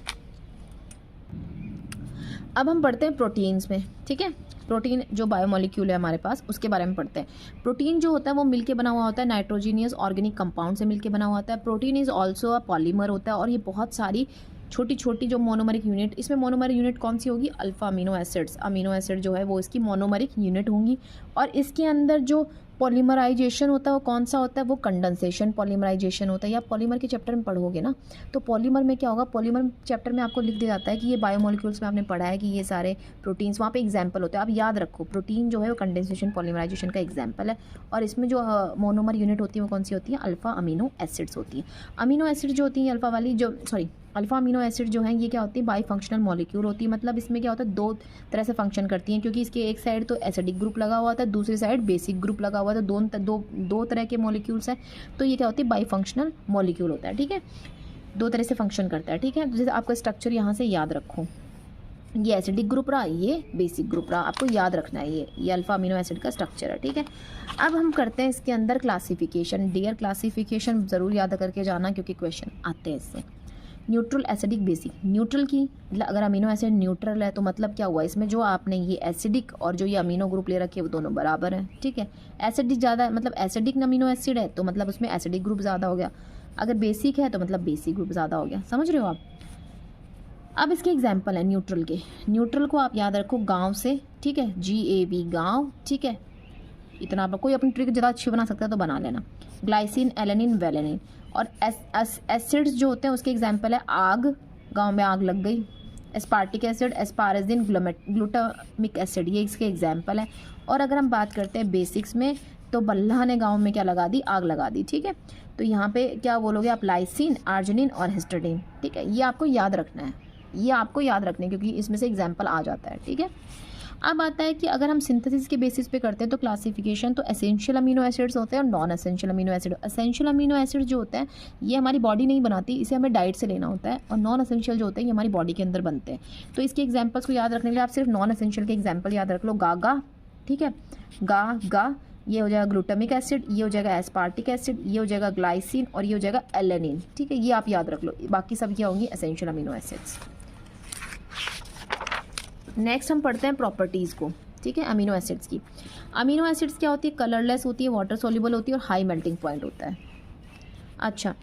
अब हम पढ़ते हैं प्रोटीन्स में, ठीक है। प्रोटीन जो बायोमोलिक्यूल है हमारे पास, उसके बारे में पढ़ते हैं। प्रोटीन जो होता है वो मिलके बना हुआ होता है नाइट्रोजीनियस ऑर्गेनिक कंपाउंड से मिलके बना हुआ होता है। Protein is also a polymer होता है, और ये बहुत सारी छोटी छोटी जो मोनोमरिक यूनिट, इसमें मोनोमरिक यूनिट कौन सी होगी, alpha amino acids. Amino acid जो है वो इसकी मोनोमरिक यूनिट होंगी। और इसके अंदर जो पॉलीमराइजेशन होता है वो कौन सा होता है, वो कंडेंसेशन पॉलीमराइजेशन होता है। या पॉलीमर के चैप्टर में पढ़ोगे ना, तो पॉलीमर में क्या होगा, पॉलीमर चैप्टर में आपको लिख दिया जाता है कि ये बायोमोलिक्यूल्स में आपने पढ़ा है कि ये सारे प्रोटीन्स, वहाँ पे एग्जाम्पल होते हैं। आप याद रखो, प्रोटीन जो है वो कंडेंसेशन पॉलीमराइजेशन का एग्जाम्पल है। और इसमें जो मोनोमर यूनिट होती है वो कौन सी होती है, अल्फा अमीनो एसिड्स होती है। अमीनो एसिड जो होती है अल्फा वाली, जो अल्फा अमीनो एसिड जो है ये क्या होती है, बाई फंक्शनल मॉलिक्यूल होती है, मतलब इसमें क्या होता है, दो तरह से फंक्शन करती हैं, क्योंकि इसके एक साइड तो एसिडिक ग्रुप लगा हुआ था, दूसरी साइड बेसिक ग्रुप लगा हुआ था, दो तरह के मॉलिक्यूल्स हैं, तो ये क्या होती है, बाई फंक्शनल मॉलिक्यूल होता है, ठीक है, दो तरह से फंक्शन करता है, ठीक है। जैसे आपका स्ट्रक्चर यहाँ से याद रखो, ये एसिडिक ग्रुप रहा, ये बेसिक ग्रुप रहा, आपको याद रखना है, ये अल्फा अमीनो एसिड का स्ट्रक्चर है, ठीक है। अब हम करते हैं इसके अंदर क्लासिफिकेशन। डियर क्लासिफिकेशन ज़रूर याद करके जाना, क्योंकि क्वेश्चन आते हैं इससे। Neutral, acidic, basic. न्यूट्रल की मतलब अगर अमीनो एसिड न्यूट्रल है तो मतलब क्या हुआ, इसमें जो आपने ये एसिडिक और जो ये अमीनो ग्रुप ले रखे हैं वो दोनों बराबर हैं, ठीक है। एसिडिक ज़्यादा मतलब एसिडिक अमीनो एसिड है तो मतलब उसमें एसिडिक ग्रुप ज़्यादा हो गया, अगर बेसिक है तो मतलब बेसिक ग्रुप ज़्यादा हो गया, समझ रहे हो आप। अब इसके एग्जाम्पल है न्यूट्रल के। न्यूट्रल को आप याद रखो गांव से, ठीक है, GAV गांव, ठीक है, इतना आप कोई अपनी ट्रिक ज़्यादा अच्छी बना सकता है तो बना लेना। Glycine, alanine, valine. और एसिड्स जो होते हैं उसके एग्जाम्पल है आग, गांव में आग लग गई, एस्पार्टिक एसिड, एस्पाराजिन, ग्लूटामिक एसिड, ये इसके एग्जाम्पल है। और अगर हम बात करते हैं बेसिक्स में तो बल्लाह ने गाँव में क्या लगा दी, आग लगा दी, ठीक है। तो यहाँ पे क्या बोलोगे आप, लाइसिन, आर्जिनिन और हिस्टडीन, ठीक है, ये आपको याद रखना है, ये आपको याद रखने, क्योंकि इसमें से एग्जाम्पल आ जाता है, ठीक है। अब आता है कि अगर हम सिंथेसिस के बेसिस पे करते हैं तो क्लासिफिकेशन, तो एसेंशियल अमीनो एसिड्स होते हैं और non essential amino acid. Essential amino acid जो होते हैं ये हमारी बॉडी नहीं बनाती, इसे हमें डाइट से लेना होता है, और नॉन एसेंशियल जो होते हैं ये हमारी बॉडी के अंदर बनते हैं। तो इसके एग्जाम्पल्स को याद रखने के लिए आप सिर्फ नॉन एसेंशियल के एग्जाम्पल याद रख लो। गा, ठीक है, गा, ये हो जाएगा ग्लूटामिक एसिड, ये हो जाएगा एस्पार्टिक एसिड, ये हो जाएगा ग्लाइसिन और ये हो जाएगा एलेनिन, ठीक है, ये आप याद रख लो। बाकी सब क्या होंगी, एसेंशियल अमीनो एसिड्स। नेक्स्ट हम पढ़ते हैं प्रॉपर्टीज़ को, ठीक है, अमीनो एसिड्स की। अमीनो एसिड्स क्या होती है, कलरलेस होती है, वाटर सोल्यूबल होती है और हाई मेल्टिंग पॉइंट होता है। अच्छा,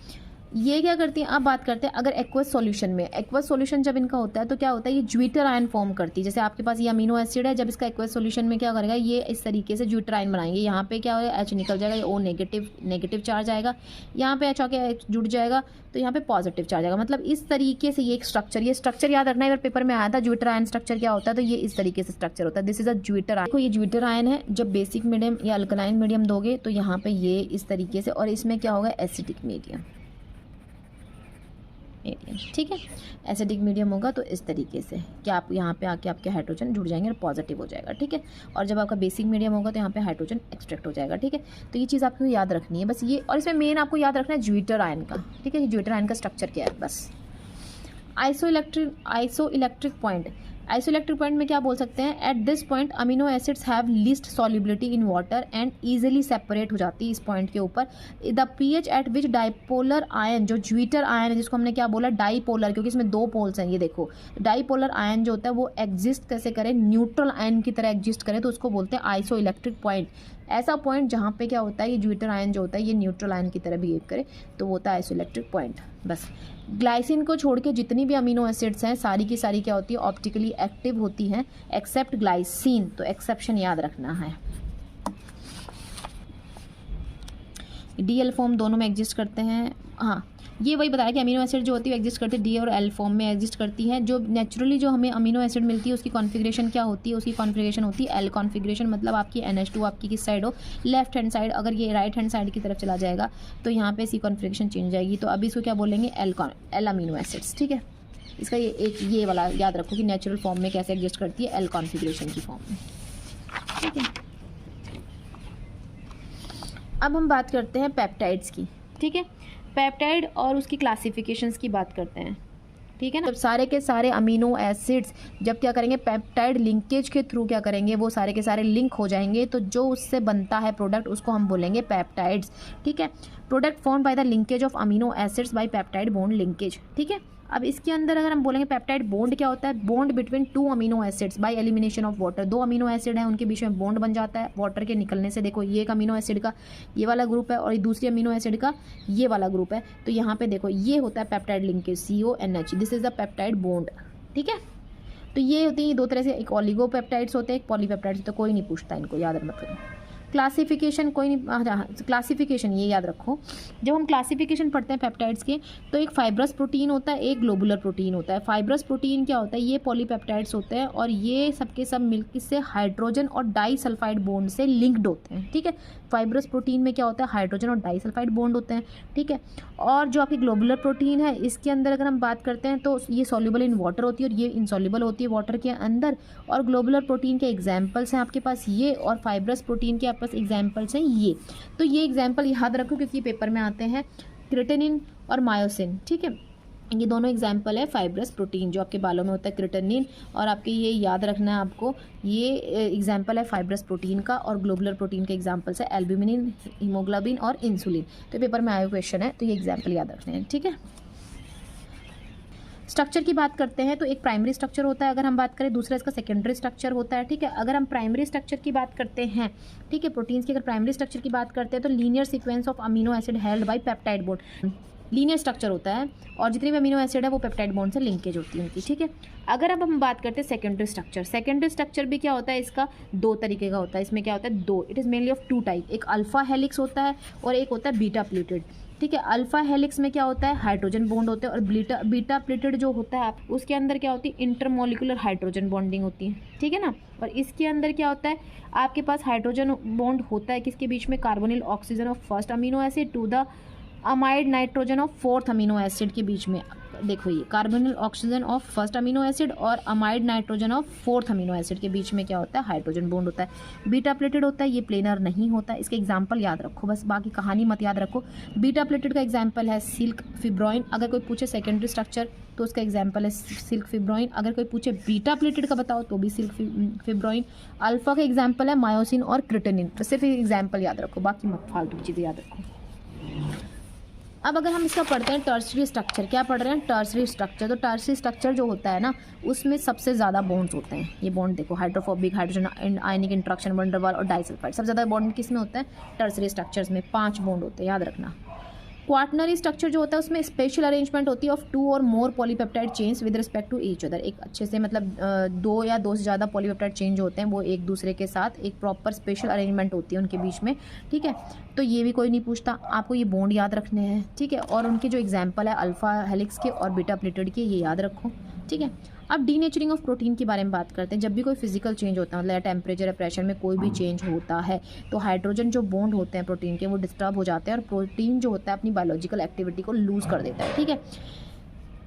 ये क्या करती हैं, अब बात करते हैं अगर एक्वस सॉल्यूशन में, एक्वस सॉल्यूशन जब इनका होता है तो क्या होता है, ये ज्विटर आयन फॉर्म करती है। जैसे आपके पास ये अमीनो एसिड है, जब इसका एक्वस सॉल्यूशन में क्या करेगा, ये इस तरीके से ज्विटर आयन बनाएंगे, यहाँ पे क्या होगा, H निकल जाएगा, ये O नेगेटिव चार्ज आएगा, यहाँ पे H आके जुड़ जाएगा तो यहाँ पे पॉजिटिव चार्ज आएगा। मतलब इस तरीके से ये एक स्ट्रक्चर, ये स्ट्रक्चर याद रखना है, अगर पेपर में आया था ज्विटर आयन स्ट्रक्चर क्या होता है, तो ये इस तरीके से स्ट्रक्चर होता है। This is a zwitter ion. देखो ये ज्विटर आयन है, जब बेसिक मीडियम या अल्कलाइन मीडियम दोगे तो यहाँ पे ये इस तरीके से, और इसमें क्या होगा, एसिडिक मीडियम, ठीक है, एसिडिक मीडियम होगा तो इस तरीके से क्या आप यहाँ पे आके आपके हाइड्रोजन जुड़ जाएंगे और पॉजिटिव हो जाएगा, ठीक है। और जब आपका बेसिक मीडियम होगा तो यहाँ पे हाइड्रोजन एक्सट्रैक्ट हो जाएगा, ठीक है। तो ये चीज़ आपको याद रखनी है बस ये, और इसमें मेन आपको याद रखना है ज्विटर आयन का, ठीक है, ज्विटर आयन का स्ट्रक्चर क्या है बस। आइसोइलेक्ट्रिक पॉइंट, आइसोइलेक्ट्रिक पॉइंट में क्या बोल सकते हैं, at this point amino acids have least solubility in water and easily separate हो जाती है इस पॉइंट के ऊपर। The pH eight which dipolar ion, जो ज्विटर आयन है जिसको हमने क्या बोला, डाइपोलर, क्योंकि इसमें दो पोल्स हैं, ये देखो डाइपोलर आयन जो होता है वो एग्जिस्ट कैसे करे, न्यूट्रल आयन की तरह एग्जिस्ट करे, तो उसको बोलते हैं आइसोइलेक्ट्रिक पॉइंट। ऐसा पॉइंट जहाँ पे क्या होता है, ये ज्विटर आयन जो होता है ये न्यूट्रल आयन की तरह बिहेव करे तो वो होता है आइसोइलेक्ट्रिक पॉइंट बस। ग्लाइसिन को छोड़ के जितनी भी अमीनो एसिड्स हैं सारी की सारी क्या होती है, ऑप्टिकली एक्टिव होती हैं, एक्सेप्ट ग्लाइसिन, तो एक्सेप्शन याद रखना है। DL फॉर्म दोनों में एग्जिस्ट करते हैं, हाँ ये वही बताया कि अमीनो एसिड जो होती है एग्जिस्ट करती है D और L फॉर्म में एग्जिस्ट करती है। जो नेचुरली जो हमें अमीनो एसिड मिलती है उसकी कॉन्फ़िगरेशन क्या होती है, उसकी कॉन्फ़िगरेशन होती है L कॉन्फ़िगरेशन, मतलब आपकी NH2 आपकी किस साइड हो, लेफ्ट हैंड साइड, अगर ये राइट हैंड साइड की तरफ चला जाएगा तो यहाँ पे इसकी कॉन्फ़िगरेशन चेंज हो जाएगी, तो अभी इसको क्या बोलेंगे, L अमीनो एसिड्स, ठीक है। इसका ये वाला याद रखो कि नेचुरल फॉर्म में कैसे एग्जिस्ट करती है, L कॉन्फ़िगरेशन की फॉर्म में, ठीक है। अब हम बात करते हैं पेप्टाइड्स की, ठीक है, पेप्टाइड और उसकी क्लासिफिकेशंस की बात करते हैं, ठीक है ना। जब सारे के सारे अमीनो एसिड्स जब क्या करेंगे, पेप्टाइड लिंकेज के थ्रू क्या करेंगे, वो सारे के सारे लिंक हो जाएंगे, तो जो उससे बनता है प्रोडक्ट उसको हम बोलेंगे पेप्टाइड्स, ठीक है। Product form by the linkage of amino acids bye peptide bond linkage, ठीक है। अब इसके अंदर अगर हम बोलेंगे पेप्टाइड बॉन्ड क्या होता है, bond between two amino acids by elimination of water, दो अमीनो एसिड हैं उनके बीच में बॉन्ड बन जाता है वाटर के निकलने से। देखो ये एक अमीनो एसिड का ये वाला ग्रुप है और दूसरी अमीनो एसिड का ये वाला ग्रुप है, तो यहाँ पे देखो ये होता है peptide linkage CONH, this is the peptide bond, ठीक है। तो ये होती है दो तरह से, एक ऑलिगोपेप्टाइड्स होते हैं, एक पॉलीपेप्टाइड्स होते हैं, कोई नहीं पूछता इनको, याद मत करो। क्लासिफिकेशन कोई नहीं, क्लासिफिकेशन ये याद रखो, जब हम क्लासिफिकेशन पढ़ते हैं पेप्टाइड्स के तो एक फाइब्रस प्रोटीन होता है, एक ग्लोबुलर प्रोटीन होता है। फाइब्रस प्रोटीन क्या होता है, ये पॉलीपेप्टाइड्स होते हैं और ये सबके सब मिलकर से हाइड्रोजन और डाइसल्फाइड बॉन्ड से लिंक्ड होते हैं, ठीक है। फाइब्रस प्रोटीन में क्या होता है, हाइड्रोजन और डाइसल्फाइड बॉन्ड होते हैं, ठीक है। और जो आपकी ग्लोबुलर प्रोटीन है इसके अंदर अगर हम बात करते हैं तो ये सॉल्युबल इन वाटर होती है और ये इनसॉल्युबल होती है वाटर के अंदर। और ग्लोबुलर प्रोटीन के एग्जाम्पल्स हैं आपके पास ये, और फाइब्रस प्रोटीन के आपके पास एग्जाम्पल्स हैं ये। तो ये एग्जाम्पल याद रखो क्योंकि पेपर में आते हैं, क्रिटेनिन और मायोसिन, ठीक है। ये दोनों एग्जाम्पल है फाइब्रस प्रोटीन जो आपके बालों में होता है, क्रिटेनिन, और आपके ये याद रखना है आपको, ये एग्जाम्पल है फाइब्रस प्रोटीन का। और ग्लोबुलर प्रोटीन के एग्जाम्पल्स है एल्ब्यूमिन, हीमोग्लोबिन और इंसुलिन। तो पेपर में आया क्वेश्चन है, तो ये एग्जाम्पल याद रखने हैं, ठीक है। स्ट्रक्चर की बात करते हैं तो एक प्राइमरी स्ट्रक्चर होता है अगर हम बात करें, दूसरा इसका सेकेंडरी स्ट्रक्चर होता है, ठीक है। अगर हम प्राइमरी स्ट्रक्चर की बात करते हैं, ठीक है, प्रोटीन्स की अगर प्राइमरी स्ट्रक्चर की बात करते हैं तो linear sequence of amino acid held by peptide bond, linear structure होता है और जितने भी अमीनो एसिड है वो पेप्टाइड बॉन्ड से लिंकेज होती है उनकी, ठीक है। अगर अब हम बात करते हैं सेकेंडरी स्ट्रक्चर, सेकेंडरी स्ट्रक्चर भी क्या होता है, इसका दो तरीके का होता है। इसमें क्या होता है, दो, it is mainly of two type, एक अल्फा हेलिक्स होता है और एक होता है बीटा प्लेटेड, ठीक है। अल्फा हेलिक्स में क्या होता है, हाइड्रोजन बॉन्ड होते हैं, और बीटा प्लेटेड जो होता है उसके अंदर क्या होती है, इंटरमोलिकुलर हाइड्रोजन बॉन्डिंग होती है, ठीक है ना। और इसके अंदर क्या होता है, आपके पास हाइड्रोजन बॉन्ड होता है किसके बीच में, carbonyl oxygen of first amino acid to the amide nitrogen of fourth amino acid के बीच में। देखो ये carbonyl oxygen of first amino acid और amide nitrogen of fourth amino acid के बीच में क्या होता है, हाइड्रोजन बॉन्ड होता है। बीटा प्लेटेड होता है, ये प्लेनर नहीं होता। इसके एग्जांपल याद रखो, बस बाकी कहानी मत याद रखो। बीटा प्लेटेड का एग्जांपल है सिल्क फिब्रोइन। अगर कोई पूछे सेकेंडरी स्ट्रक्चर तो उसका एग्जांपल है सिल्क फिब्रोइन। अगर कोई पूछे बीटा प्लेटेड का बताओ तो भी सिल्क फिब्रोइन। अल्फा का एग्जाम्पल है मायोसिन और क्रिटेनिन। तो सिर्फ एग्जाम्पल याद रखो, बाकी मत फालतू की चीज़ें याद रखो। अब अगर हम इसका पढ़ते हैं टर्सरी स्ट्रक्चर, क्या पढ़ रहे हैं, टर्सरी स्ट्रक्चर। तो टर्सरी स्ट्रक्चर जो होता है ना उसमें सबसे ज़्यादा बॉन्ड्स होते हैं। ये बॉन्ड देखो, हाइड्रोफोबिक, हाइड्रोजन आयनिक इंट्रैक्शन, वन डर वाल और डाइसल्फाइड। सबसे ज़्यादा बॉन्ड किस में होता है, टर्सरी स्ट्रक्चर्स में 5 बॉन्ड होते हैं, याद रखना। क्वाटनरी स्ट्रक्चर जो होता है उसमें स्पेशल अरेंजमेंट होती है ऑफ 2 और more polypeptide chains with respect to each other. एक अच्छे से मतलब 2 या 2 से ज़्यादा पॉलीपेप्टाइड चेन जो होते हैं वो एक दूसरे के साथ एक प्रॉपर स्पेशल अरेंजमेंट होती है उनके बीच में, ठीक है। तो ये भी कोई नहीं पूछता, आपको ये बॉन्ड याद रखने हैं, ठीक है। और उनके जो एग्जाम्पल है अल्फा हेलिक्स के और बीटा प्लेटेड के, ये याद रखो, ठीक है। अब डीनेचरिंग ऑफ प्रोटीन के बारे में बात करते हैं। जब भी कोई फिजिकल चेंज होता है, मतलब टेम्परेचर या प्रेशर में कोई भी चेंज होता है तो हाइड्रोजन जो बॉन्ड होते हैं प्रोटीन के वो डिस्टर्ब हो जाते हैं और प्रोटीन जो होता है अपनी बायोलॉजिकल एक्टिविटी को लूज कर देता है, ठीक है।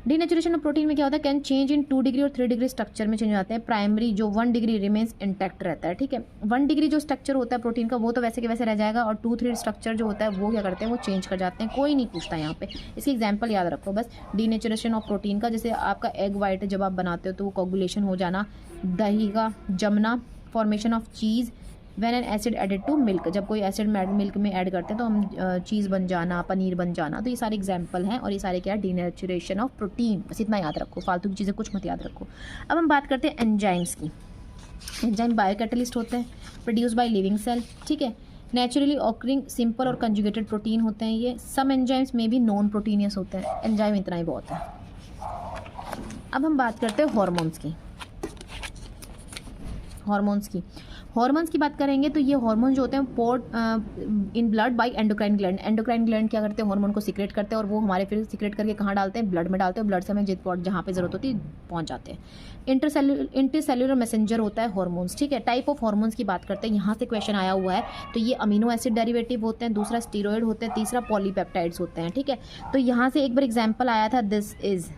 डीनेचुरेशन ऑफ प्रोटीन में क्या होता है, कैन चेंज इन 2 डिग्री और 3 डिग्री स्ट्रक्चर में चेंज हो जाते हैं। प्राइमरी जो 1 डिग्री रिमेन्स इंटैक्ट रहता है, ठीक है। 1 डिग्री जो स्ट्रक्चर होता है प्रोटीन का वो तो वैसे के वैसे रह जाएगा, और 2-3 स्ट्रक्चर जो होता है वो क्या करते हैं, वो चेंज कर जाते हैं। कोई नहीं पूछता यहाँ पे, इसकी एग्जाम्पल याद रखो बस। डीनेचुरेशन ऑफ प्रोटीन का, जैसे आपका एग वाइट जब आप बनाते हो तो वो कोगुलेशन हो जाना, दही का जमना, formation of cheese when an acid added to milk, जब कोई एसिड मिल्क में ऐड करते हैं तो हम चीज़ बन जाना, पनीर बन जाना। तो ये सारे एग्जाम्पल हैं और ये सारे क्या है, डीनेचुरेशन ऑफ प्रोटीन। बस इतना याद रखो, फालतू की चीज़ें कुछ मत याद रखो। अब हम बात करते हैं एंजाइम्स की। एंजाइम बायोकैटलिस्ट होते हैं, प्रोड्यूस बाय लिविंग सेल, ठीक है। नेचुरली ऑकरिंग सिंपल और कंजुगेटेड प्रोटीन होते हैं ये। सम एंजाइम्स में भी नॉन प्रोटीनियस होते हैं। एंजाइम इतना ही बहुत है। अब हम बात करते हैं हॉर्मोन्स की बात करेंगे तो ये हार्मोन जो होते हैं port in blood bye endocrine gland. Endocrine gland क्या करते हैं, हार्मोन को सीक्रेट करते हैं और वो हमारे फिर सीक्रेट करके कहाँ डालते हैं, ब्लड में डालते हैं। ब्लड से हमें जहाँ पे जरूरत होती है पहुँच जाते हैं। इंटरसेल्युलर मैसेंजर होता है हार्मोन्स, ठीक है। टाइप ऑफ हार्मोन्स की बात करते हैं, यहाँ से क्वेश्चन आया हुआ है। तो ये अमीनो एसिड डेरिवेटिव होते हैं, दूसरा स्टीरॉयड होते हैं, तीसरा पॉलीपेप्टाइड्स होते हैं, ठीक है। तो यहाँ से एक बार एग्जाम्पल आया था, दिस इज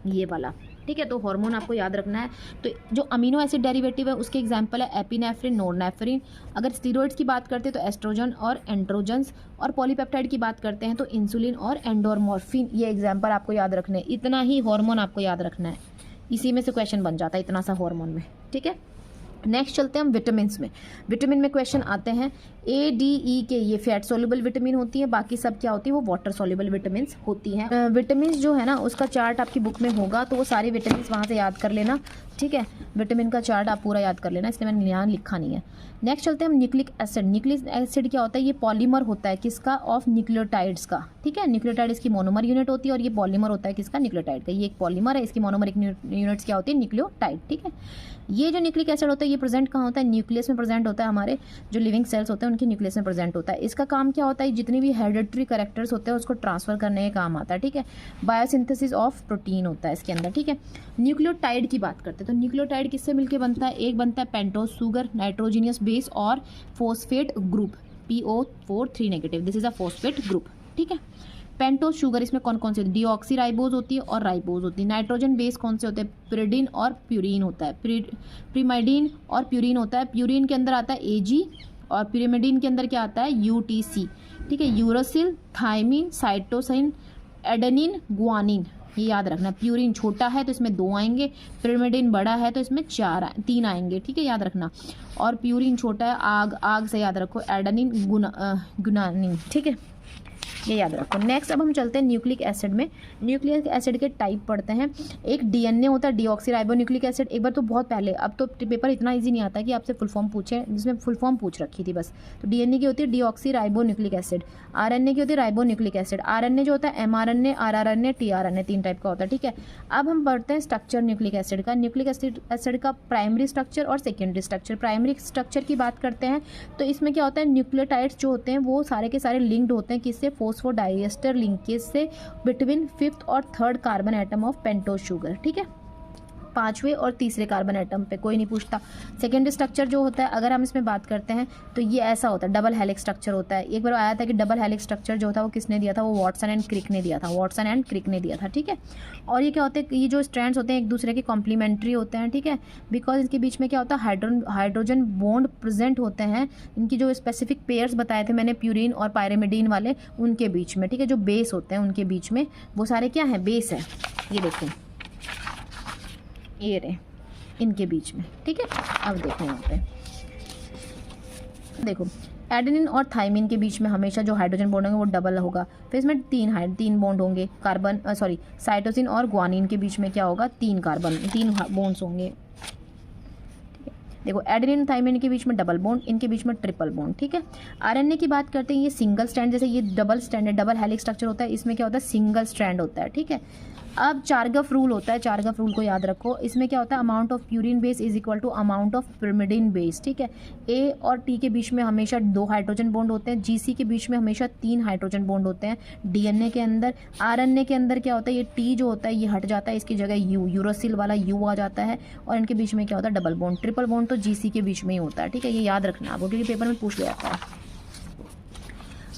ये वाला, ठीक है। तो हार्मोन आपको याद रखना है। तो जो अमीनो एसिड डेरिवेटिव है उसके एग्जांपल है एपिनेफ्रिन, नॉरनेफ्रिन। अगर स्टीरॉइड्स की बात करते हैं तो एस्ट्रोजन और एंड्रोजन्स, और पॉलीपेप्टाइड की बात करते हैं तो इंसुलिन और एंडोरमॉर्फिन। ये एग्जांपल आपको याद रखने हैं। इतना ही हार्मोन आपको याद रखना है, इसी में से क्वेश्चन बन जाता है, इतना सा हार्मोन में, ठीक है। नेक्स्ट चलते हैं हम विटामिन में। विटामिन में क्वेश्चन आते हैं ए, डी, ई के, ये फैट सोल्यूबल विटामिन होती है, बाकी सब क्या होती है, वो वाटर सोल्यूबल विटामिन होती हैं। विटामिन जो है ना उसका चार्ट आपकी बुक में होगा, तो वो सारे विटामिन वहाँ से याद कर लेना। ठीक है, विटामिन का चार्ट आप पूरा याद कर लेना, इसलिए मैंने यहाँ लिखा नहीं है। नेक्स्ट चलते हैं हम न्यूक्लिक एसिड। न्यूक्लिक एसिड क्या होता है? ये पॉलीमर होता है किसका? ऑफ न्यूक्लियोटाइड्स का। ठीक है, न्यूक्लियोटाइड इसकी मोनोमर यूनिट होती है और ये पॉलीमर होता है किसका? न्यूक्लियोटाइड का। ये एक पॉलीमर है, इसकी मोनोमर यूनिट्स क्या होती है? न्यूक्लियोटाइड। ठीक है, ये जो न्यूक्लिक एसिड होता है ये प्रेजेंट कहाँ होता है? न्यूक्लियस में प्रेजेंट होता है, हमारे जो लिविंग सेल्स होते हैं उनके न्यूक्लियस में प्रेजेंट होता है। इसका काम क्या होता है? जितनी भी हेरिडिटरी कैरेक्टर्स होते हैं उसको ट्रांसफर करने का काम आता है। ठीक है, बायोसिंथेसिस ऑफ प्रोटीन होता है इसके अंदर। ठीक है, न्यूक्लियोटाइड की बात करते हैं तो न्यूक्लियोटाइड किससे मिलकर बनता है? एक बनता है पेंटोज शुगर, नाइट्रोजीनियस बेस और phosphate group, PO4 negative, this is a phosphate group. ठीक है, पेंटोज शुगर इसमें कौन कौन से? डीऑक्सी राइबोज होती है और राइबोज होती है। नाइट्रोजन बेस कौन से होते हैं? प्रिडिन और प्यूरिन होता है। प्रीमाइडिन और प्यूरिन होता है। प्यूरिन के अंदर आता है AG और पिरिमिडिन के अंदर क्या आता है? UTC। ठीक है, uracil, thymine, cytosine, adenine, guanine, ये याद रखना। प्यूरिन छोटा है तो इसमें 2 आएंगे, पिरिमिडिन बड़ा है तो इसमें 3 आएंगे। ठीक है, याद रखना। और प्यूरिन छोटा है, आग से याद रखो, एडेनिन, गुआनिन। ठीक है, ये याद रखो। नेक्स्ट अब हम चलते हैं न्यूक्लिक एसिड में। न्यूक्लिक एसिड के टाइप पढ़ते हैं। एक DNA होता है, डीऑक्सीराइबोन्यूक्लिक एसिड। एक बार तो बहुत पहले, अब तो पेपर इतना इजी नहीं आता कि आपसे फुल फॉर्म पूछे, जिसमें फुल फॉर्म पूछ रखी थी बस। तो DNA की होती है डीऑक्सीराइबोन्यूक्लिक एसिड। RNA की होती है राइबोन्यूक्लिक एसिड। RNA जो होता है mRNA, RRNA, tRNA, 3 टाइप का होता है। ठीक है, अब हम पढ़ते हैं स्ट्रक्चर न्यूक्लिक एसिड का। न्यूक्लिक एसिड का प्राइमरी स्ट्रक्चर और सेकेंडरी स्ट्रक्चर। प्राइमरी स्ट्रक्चर की बात करते हैं तो इसमें क्या होता है? न्यूक्लियोटाइड्स जो होते हैं वो सारे के सारे लिंक्ड होते हैं किससे? फोस्फोडाइएस्टर लिंकेज से बिटवीन 5th और 3rd carbon atom of pentose sugar. ठीक है, 5वें और 3रे कार्बन एटम पे कोई नहीं पूछता। सेकेंडरी स्ट्रक्चर जो होता है अगर हम इसमें बात करते हैं तो ये ऐसा होता है, डबल हेलिक्स स्ट्रक्चर होता है। एक बार आया था कि डबल हेलिक्स स्ट्रक्चर जो था वो किसने दिया था? वो वॉटसन एंड क्रिक ने दिया था। वॉटसन एंड क्रिक ने दिया था। ठीक है, और ये क्या होते हैं? ये जो स्ट्रैंड्स होते हैं एक दूसरे के कॉम्प्लीमेंट्री होते हैं। ठीक है, बिकॉज इनके बीच में क्या होता है? हाइड्रोजन बॉन्ड प्रेजेंट होते हैं। इनकी जो स्पेसिफिक पेयर्स बताए थे मैंने, प्यूरिन और पायरिमिडीन वाले, उनके बीच में। ठीक है, जो बेस होते हैं उनके बीच में वो सारे क्या है? बेस है। ये देखें, ये रहे इनके बीच में। ठीक है, अब देखो यहाँ पे देखो, एडेनिन और थाइमिन के बीच में हमेशा जो हाइड्रोजन बॉन्ड होंगे वो डबल होगा। फिर इसमें 3 बॉन्ड होंगे। साइटोसिन और गुआनिन के बीच में क्या होगा? 3 बॉन्ड्स होंगे। देखो, एडेनिन थाइमिन के बीच में डबल बॉन्ड, इनके बीच में ट्रिपल बॉन्ड। ठीक है, RNA की बात करते हैं, ये सिंगल स्ट्रैंड, जैसे ये डबल हेलिक्स स्ट्रक्चर होता है, इसमें क्या होता है? सिंगल स्ट्रैंड होता है। ठीक है, अब चारगफ रूल होता है, चारगफ रूल को याद रखो। इसमें क्या होता है? Amount of purine base is equal to amount of pyrimidine base. ठीक है, A और T के बीच में हमेशा 2 हाइड्रोजन बॉन्ड होते हैं। GC के बीच में हमेशा 3 हाइड्रोजन बॉन्ड होते हैं। DNA के अंदर, RNA के अंदर क्या होता है? ये T जो होता है ये हट जाता है, इसकी जगह यूरोसिल वाला U आ जाता है और इनके बीच में क्या होता है? Double bond. ट्रिपल बॉन्ड तो GC के बीच में ही होता है। ठीक है, ये याद रखना आपको क्योंकि पेपर में पूछ लिया जाता है।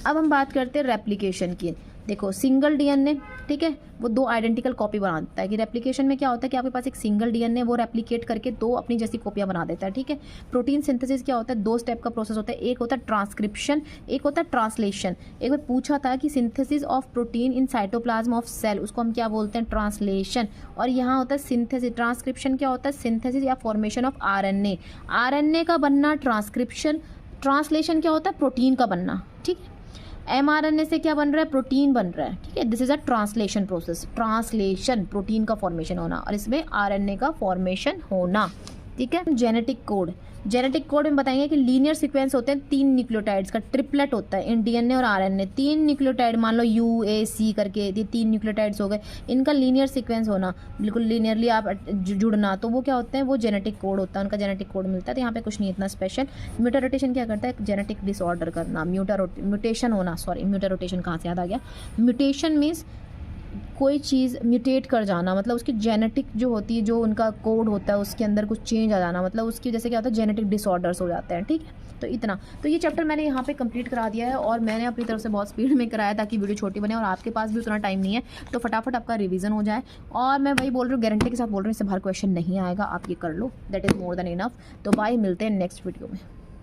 अब हम बात करते हैं रेप्लिकेशन की। देखो, सिंगल DNA, ठीक है, वो 2 आइडेंटिकल कॉपी बना देता है। कि रेप्लिकेशन में क्या होता है कि आपके पास एक सिंगल DNA वो रेप्लिकेट करके 2 अपनी जैसी कॉपियां बना देता है। ठीक है, प्रोटीन सिंथेसिस क्या होता है? 2 स्टेप का प्रोसेस होता है। एक होता है ट्रांसक्रिप्शन, एक होता है ट्रांसलेशन। एक बार पूछा था कि synthesis of protein in cytoplasm of cell, उसको हम क्या बोलते हैं? ट्रांसलेशन। और यहाँ होता है सिंथेसिस। ट्रांसक्रिप्शन क्या होता है? सिंथेसिस या फॉर्मेशन ऑफ RNA का बनना ट्रांसक्रिप्शन। ट्रांसलेशन क्या होता है? प्रोटीन का बनना। ठीक है, mRNA से क्या बन रहा है? प्रोटीन बन रहा है। ठीक है, this is a translation process. Translation, protein का फॉर्मेशन होना और इसमें RNA का फॉर्मेशन होना। ठीक है, जेनेटिक कोड में बताएंगे कि लीनियर सीक्वेंस होते हैं 3 न्यूक्लियोटाइड्स का, ट्रिपलेट होता है इन DNA और RNA। 3 न्यूक्लियोटाइड, मान लो UAC करके, ये 3 न्यूक्लियोटाइड्स हो गए, इनका लीनियर सीक्वेंस होना, बिल्कुल लीनियरली आप जुड़ना, तो वो क्या होते हैं? वो जेनेटिक कोड होता है, उनका जेनेटिक कोड मिलता है। तो यहाँ पे कुछ नहीं इतना स्पेशल। म्यूटा रोटेशन क्या करता है? जेनेटिक डिसऑर्डर करना, म्यूटेशन होना, म्यूटा रोटेशन कहाँ से याद आ गया? म्यूटेशन मीन्स कोई चीज़ म्यूटेट कर जाना, मतलब उसकी जेनेटिक जो होती है, जो उनका कोड होता है उसके अंदर कुछ चेंज आ जाना, मतलब उसकी जैसे क्या होता है? जेनेटिक डिसऑर्डर्स हो जाते हैं। ठीक है, तो इतना, तो ये चैप्टर मैंने यहाँ पे कंप्लीट करा दिया है और मैंने अपनी तरफ से बहुत स्पीड में कराया ताकि वीडियो छोटी बने और आपके पास भी उतना टाइम नहीं है, तो फटाफट आपका रिवीजन हो जाए। और मैं वही बोल रही हूँ, गारंटी के साथ बोल रही हूँ, इससे बाहर क्वेश्चन नहीं आएगा, आप ये कर लो, that is more than enough. तो बाय, मिलते हैं नेक्स्ट वीडियो में।